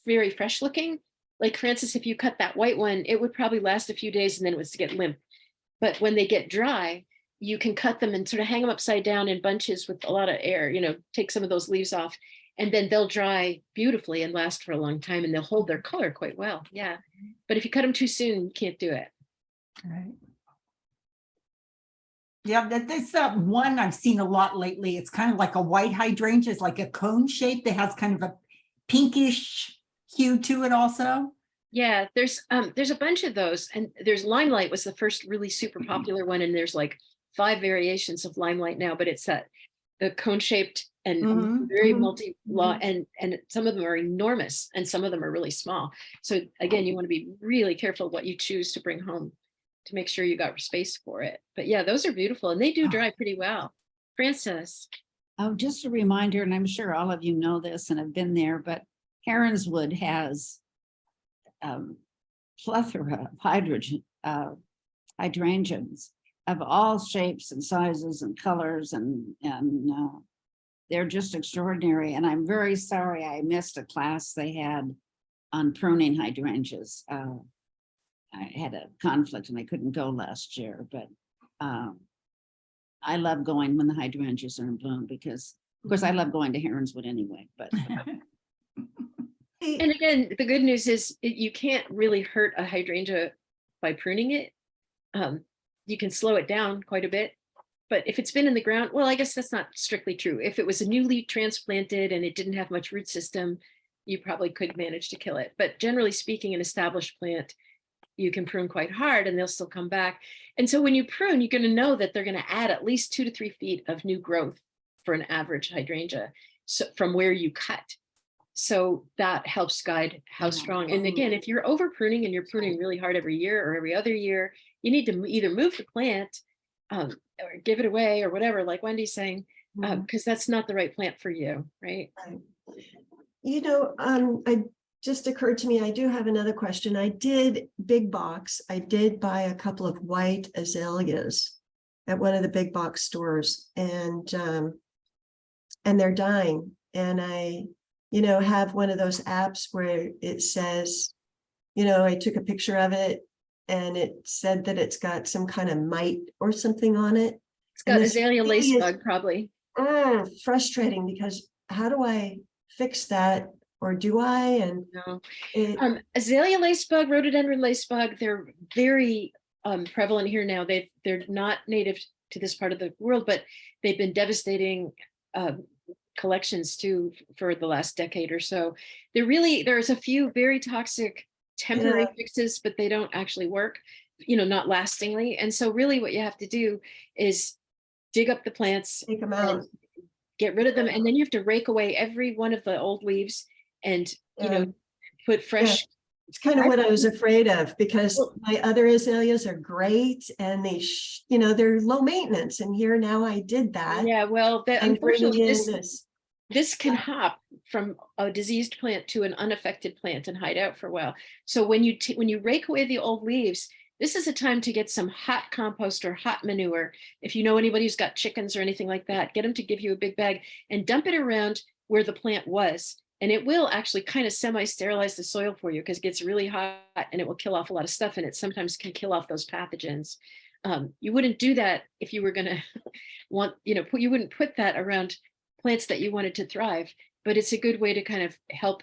very fresh looking, like for instance, if you cut that white one, it would probably last a few days and then it was to get limp. But when they get dry, you can cut them and sort of hang them upside down in bunches with a lot of air, take some of those leaves off, and then they'll dry beautifully and last for a long time, and they'll hold their color quite well. Yeah. But if you cut them too soon, you can't do it. Right. Yeah, that's one I've seen a lot lately. It's kind of like a white hydrangea. It's like a cone shape that has kind of a pinkish hue to it also. Yeah, there's a bunch of those, and there's Limelight was the first really super popular one, and there's like 5 variations of Limelight now, but it's the cone shaped and very and some of them are enormous and some of them are really small. So again, you want to be really careful what you choose to bring home to make sure you got space for it. But yeah, those are beautiful and they do dry pretty well. Frances. Oh, just a reminder, and I'm sure all of you know this and have been there, but Heronswood has plethora of hydrangeas of all shapes and sizes and colors, and they're just extraordinary. And I'm very sorry I missed a class they had on pruning hydrangeas. I had a conflict and I couldn't go last year, but I love going when the hydrangeas are in bloom because, of course, I love going to Heronswood anyway. But and again, the good news is you can't really hurt a hydrangea by pruning it. You can slow it down quite a bit. But if it's been in the ground, well, I guess that's not strictly true. If it was a newly transplanted and it didn't have much root system, you probably could manage to kill it. But generally speaking, an established plant, you can prune quite hard and they'll still come back. And so when you prune, you're going to know that they're going to add at least 2 to 3 feet of new growth for an average hydrangea from where you cut. So that helps guide how strong. And again, if you're over pruning and you're pruning really hard every year or every other year, you need to either move the plant or give it away or whatever, like Wendy's saying, because that's not the right plant for you, right? I just occurred to me, I do have another question. I did big box. I did buy a couple of white azaleas at one of the big box stores, and they're dying. And I, have one of those apps where it says, I took a picture of it and it said that it's got some kind of mite or something on it. It's got azalea lace bug probably. Frustrating, because how do I fix that? Or do I? And no. Azalea lacebug, rhododendron lacebug, they're very prevalent here now. They're not native to this part of the world, but they've been devastating collections too for the last decade or so. There's a few very toxic temporary fixes, but they don't actually work, not lastingly. And so really what you have to do is dig up the plants, take them out, get rid of them, and then you have to rake away every one of the old leaves and put fresh. It's kind of what I was afraid of, because my other azaleas are great and they're low maintenance, and here now I did that. Yeah, well, unfortunately this can hop from a diseased plant to an unaffected plant and hide out for a while. So when you rake away the old leaves, this is a time to get some hot compost or hot manure. If you know anybody who's got chickens or anything like that, get them to give you a big bag and dump it around where the plant was. And it will actually kind of semi-sterilize the soil for you, because it gets really hot and it will kill off a lot of stuff, and it sometimes can kill off those pathogens. You wouldn't do that if you were going to you wouldn't put that around plants that you wanted to thrive, but it's a good way to kind of help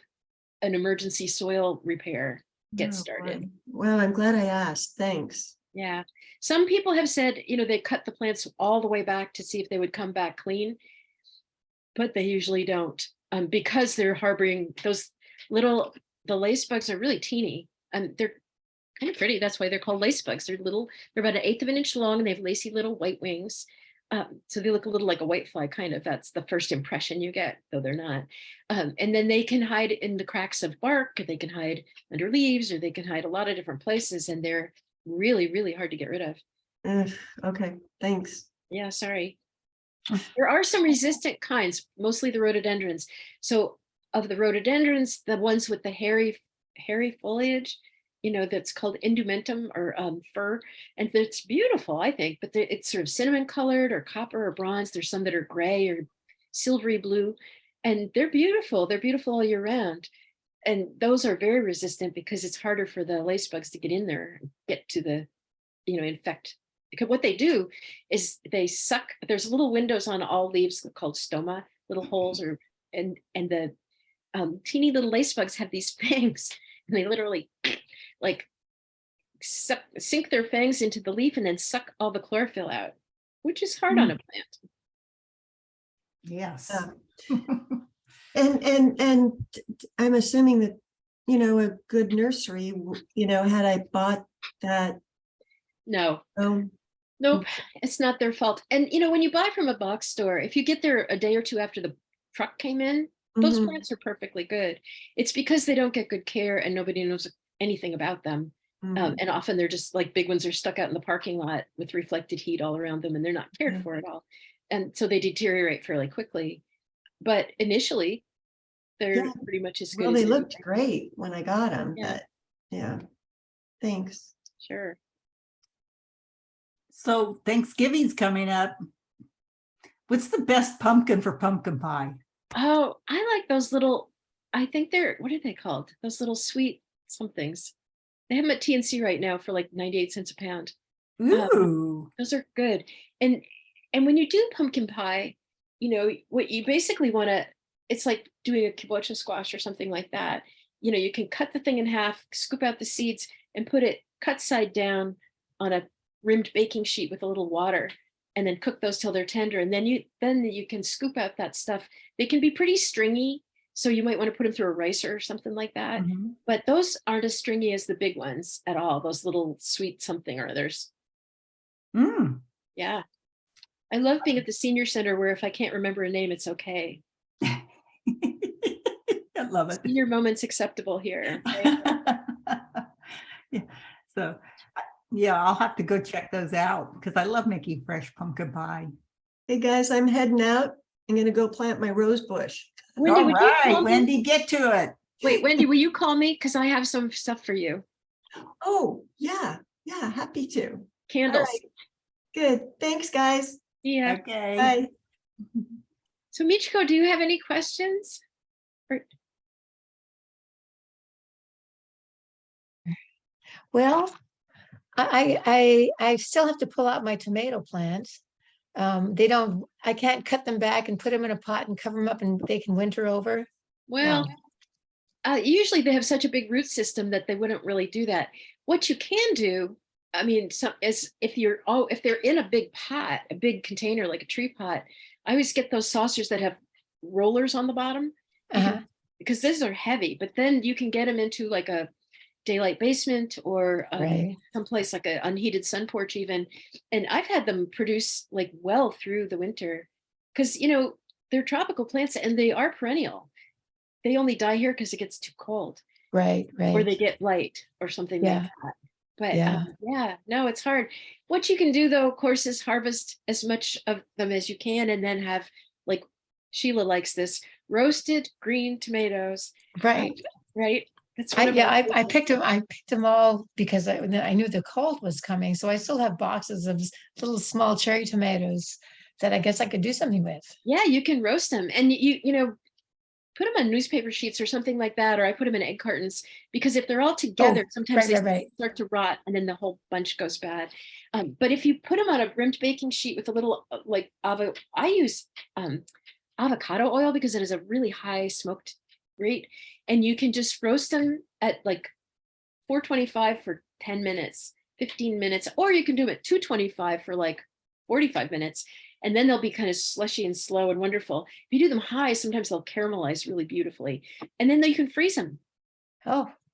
an emergency soil repair get started. Well, I'm glad I asked. Thanks. Yeah. Some people have said, they cut the plants all the way back to see if they would come back clean, but they usually don't. Because they're harboring those the lace bugs are really teeny, and they're kind of pretty. That's why they're called lace bugs. They're about 1/8 of an inch long, and they have lacy little white wings. So they look a little like a whitefly, kind of. That's the first impression you get, though they're not. And then they can hide in the cracks of bark, or they can hide under leaves, or they can hide a lot of different places, and they're really, really hard to get rid of. Okay, thanks. Yeah, sorry. There are some resistant kinds, mostly the rhododendrons. So of the rhododendrons, the ones with the hairy foliage, that's called indumentum or fir, and it's beautiful, I think, but it's sort of cinnamon colored or copper or bronze. There's some that are gray or silvery blue, and they're beautiful. They're beautiful all year round. And those are very resistant because it's harder for the lace bugs to get in there and get to the, infect. Because what they do is they suck. There's little windows on all leaves called stoma, little holes, and the teeny little lace bugs have these fangs, and they literally like sink their fangs into the leaf and then suck all the chlorophyll out, which is hard on a plant. Yes. And I'm assuming that, a good nursery, had I bought that. No, Oh, nope, it's not their fault. And when you buy from a box store, if you get there a day or two after the truck came in, those mhm, plants are perfectly good. It's because they don't get good care and nobody knows anything about them. mhm. And often they're just like big ones are stuck out in the parking lot with reflected heat all around them and they're not cared Yeah. for at all. And so they deteriorate fairly quickly. But initially, they're Yeah. pretty much as good Well, as they new. looked great when I got them, Yeah. but yeah, thanks. Sure. So Thanksgiving's coming up. What's the best pumpkin for pumpkin pie? Oh, I like those little, I think what are they called? Those little sweet somethings. They have them at TNC right now for like 98 cents a pound. Ooh. Those are good. And when you do pumpkin pie, what you basically want to, it's like doing a kabocha squash or something like that. You can cut the thing in half, scoop out the seeds and put it cut side down on a rimmed baking sheet with a little water and then cook those till they're tender. And then you can scoop out that stuff. They can be pretty stringy. So you might want to put them through a ricer or something like that. Mhm. But those aren't as stringy as the big ones at all. Those little sweet something or others. Mm. Yeah. I love being at the senior center where if I can't remember a name, it's okay. I love it. Senior moments acceptable here. Right? Yeah. So, yeah, I'll have to go check those out because I love making fresh pumpkin pie. Hey, guys, I'm heading out. I'm gonna go plant my rose bush. Wendy, All would you call right, me? Wendy, get to it. Wait, Wendy, will you call me? Because I have some stuff for you. Oh, yeah, happy to. Candles. right. Good. Thanks, guys. Yeah. Okay. Bye. So Michiko, do you have any questions? Well, I still have to pull out my tomato plants. I can't cut them back and put them in a pot and cover them up and they can winter over. Well, usually they have such a big root system that they wouldn't really do that. What you can do, I mean, is if they're in a big pot, a big container like a tree pot, I always get those saucers that have rollers on the bottom because those are heavy. But then you can get them into like a daylight basement or Right. someplace like an unheated sun porch even. And I've had them produce like well through the winter because, they're tropical plants and they are perennial. They only die here because it gets too cold. Right. Or they get light or something like that. But no, it's hard. What you can do though, of course, is harvest as much of them as you can and then have, like Sheila likes this, roasted green tomatoes. Right. Right. That's I picked them all because I knew the cold was coming. So I still have boxes of little small cherry tomatoes that I guess I could do something with. Yeah, you can roast them and you put them on newspaper sheets or something like that, or I put them in egg cartons because if they're all together, sometimes they start to rot and then the whole bunch goes bad. But if you put them on a rimmed baking sheet with a little I use avocado oil because it is a really high smoked rate, and you can just roast them at like 425 for 10 minutes, 15 minutes, or you can do them at 225 for like 45 minutes. And then they'll be kind of slushy and slow and wonderful. If you do them high, sometimes they'll caramelize really beautifully. And then you can freeze them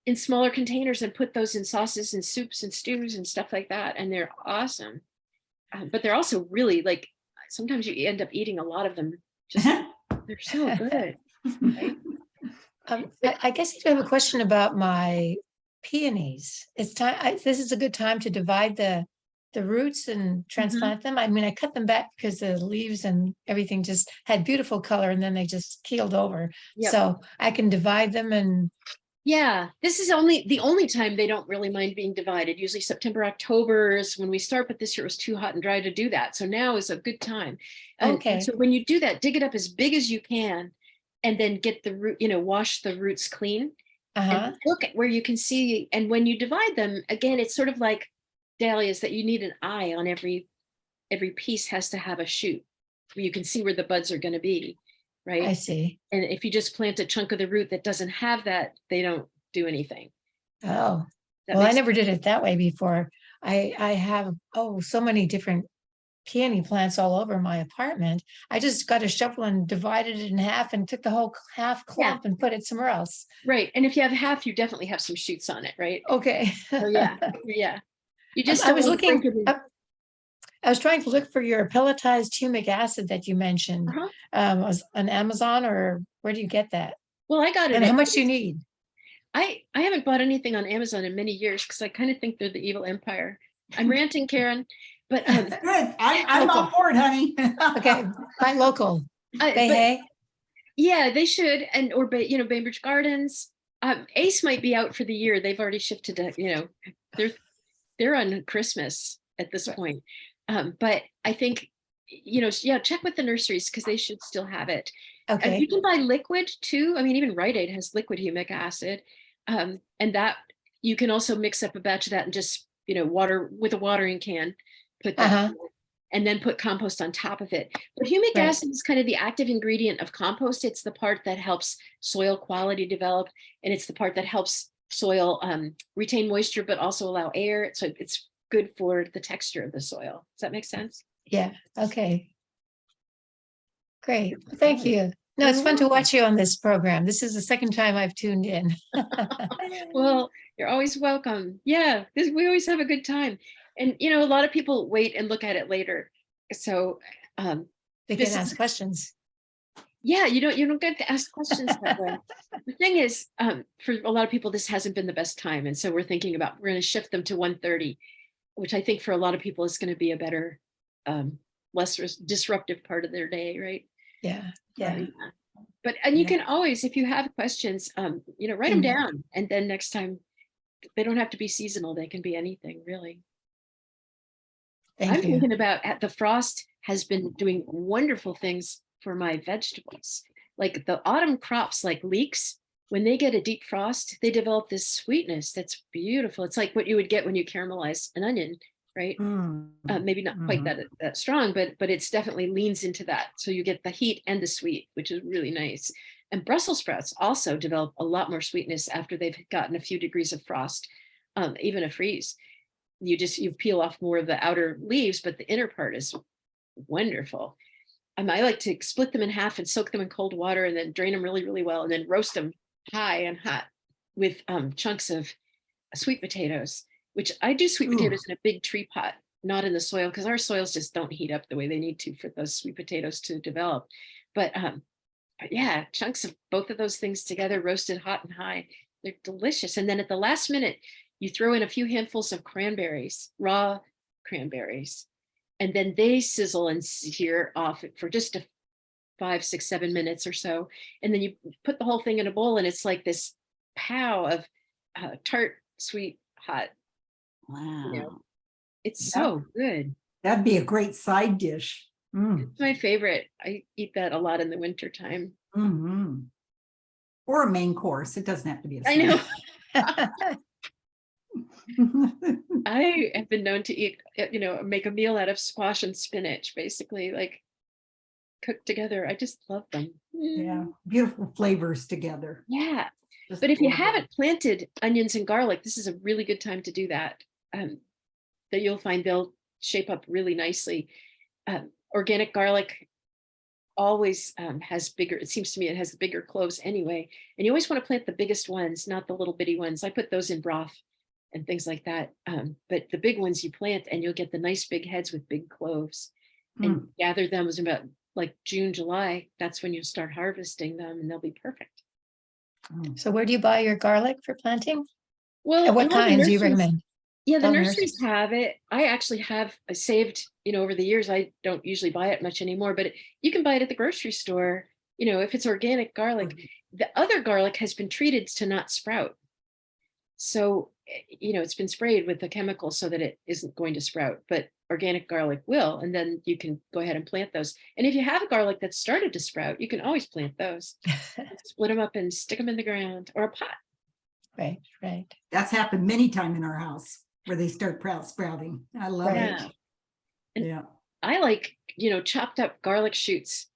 in smaller containers and put those in sauces and soups and stews and stuff like that. And they're awesome. But they're also really like, sometimes you end up eating a lot of them. Just they're so good. Right? I guess I do have a question about my peonies. It's time. This is a good time to divide the roots and transplant them. I mean, I cut them back because the leaves and everything just had beautiful color and then they just keeled over. Yep. So I can divide them and Yeah, this is the only time they don't really mind being divided. Usually September, October is when we start, but this year it was too hot and dry to do that. So now is a good time. And Okay. so when you do that, dig it up as big as you can and then get the root, wash the roots clean Uh-huh. and look at where you can see. And when you divide them, again, it's sort of like dahlias that you need an eye on every piece has to have a shoot where you can see where the buds are going to be, right? I see. And if you just plant a chunk of the root that doesn't have that, they don't do anything. Oh, That well, I makes never did it that way before. I have, so many different peony plants all over my apartment. I just got a shovel and divided it in half and took the whole half clump and put it somewhere else. right. And if you have half, you definitely have some shoots on it, right? Okay. Oh yeah, yeah. You just I don't was want to break looking, it in. I was trying to look for your pelletized humic acid that you mentioned. Uh-huh. Was on Amazon, or where do you get that? Well, I got it. And how much do you need? I haven't bought anything on Amazon in many years because I kind of think they're the evil empire. I'm ranting, Karen, but Good. I'm all for it, honey. Okay, buy local. Bay but Hay? yeah, they should, and or Bainbridge Gardens. Ace might be out for the year. They've already shifted to they're on Christmas at this point. But I think check with the nurseries because they should still have it. Okay. You can buy liquid too. I mean, even Rite Aid has liquid humic acid, and that you can also mix up a batch of that and just water with a watering can, put that, and then put compost on top of it. But humic Right. acid is kind of the active ingredient of compost. It's the part that helps soil quality develop, and it's the part that helps soil retain moisture, but also allow air. So it's good for the texture of the soil. Does that make sense? Yeah, okay. Great, well, thank you. No, it's You're fun to welcome. watch you on this program. This is the second time I've tuned in. Well, you're always welcome. Yeah, we always have a good time. And, a lot of people wait and look at it later. So, They This can is- ask questions. yeah, you don't get to ask questions that way. The thing is, for a lot of people, this hasn't been the best time. And so we're thinking about, we're going to shift them to 1:30, which I think for a lot of people is going to be a better, less disruptive part of their day, right? Yeah, yeah. But, and you Yeah. can always, if you have questions, write them down. And then next time, they don't have to be seasonal. They can be anything, really. Thank I'm you. thinking about the frost has been doing wonderful things for my vegetables. Like the autumn crops, like leeks, when they get a deep frost, they develop this sweetness that's beautiful. It's like what you would get when you caramelize an onion, right? Maybe not quite that strong, but it's definitely leans into that. So you get the heat and the sweet, which is really nice. And Brussels sprouts also develop a lot more sweetness after they've gotten a few degrees of frost, even a freeze. You peel off more of the outer leaves, but the inner part is wonderful. I like to split them in half and soak them in cold water and then drain them really, really well and then roast them high and hot with chunks of sweet potatoes, which I do sweet potatoes in a big tree pot, not in the soil, because our soils just don't heat up the way they need to for those sweet potatoes to develop. But yeah, chunks of both of those things together, roasted hot and high, they're delicious. And then at the last minute, you throw in a few handfuls of cranberries, raw cranberries, and then they sizzle and sear off for just 5, 6, 7 minutes or so. And then you put the whole thing in a bowl and it's like this pow of tart, sweet, hot. Wow. It's so good. That'd be a great side dish. It's my favorite. I eat that a lot in the winter time. Or a main course. It doesn't have to be a I know. snack. I have been known to eat, make a meal out of squash and spinach, basically, like cooked together. I just love them. Yeah, beautiful flavors together. Yeah. Just But if you lovely. haven't planted onions and garlic, this is a really good time to do that. That you'll find they'll shape up really nicely. Organic garlic always has bigger, it seems to me it has the bigger cloves anyway. And you always want to plant the biggest ones, not the little bitty ones. I put those in broth and things like that. But the big ones you plant and you'll get the nice big heads with big cloves and gather them as about like June, July. That's when you start harvesting them and they'll be perfect. So where do you buy your garlic for planting? Well, And what a lot of kinds do you nurseries- recommend? Yeah, the Oh, nurseries nurseries. have it. I actually have saved, over the years. I don't usually buy it much anymore, but you can buy it at the grocery store, if it's organic garlic, the other garlic has been treated to not sprout. So, it's been sprayed with a chemical so that it isn't going to sprout, but organic garlic will, and then you can go ahead and plant those. And if you have a garlic that's started to sprout, you can always plant those. Split them up and stick them in the ground or a pot. Right, right. That's happened many times in our house where they start sprouting. I love it. Yeah. And Yeah. I like, chopped up garlic shoots.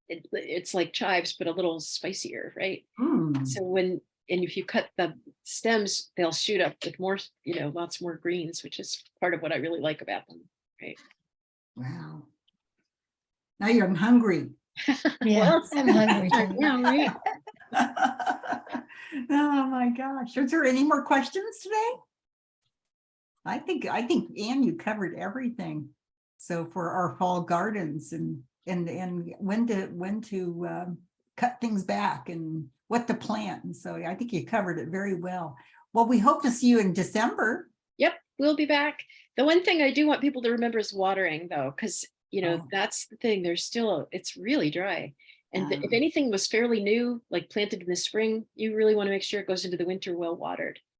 It's like chives, but a little spicier, right? Mm. So if you cut the stems, they'll shoot up with more, lots more greens, which is part of what I really like about them, right? Wow. Now I'm hungry. Yeah, I'm hungry too. Yeah, right. Oh my gosh. Is there any more questions today? I think Ann, you covered everything. So for our fall gardens and when to cut things back and what to plant. And so I think you covered it very well. Well, we hope to see you in December. Yep, we'll be back. The one thing I do want people to remember is watering, though, because Oh. that's the thing. It's really dry. And if Oh. anything was fairly new, like planted in the spring, you really want to make sure it goes into the winter well watered.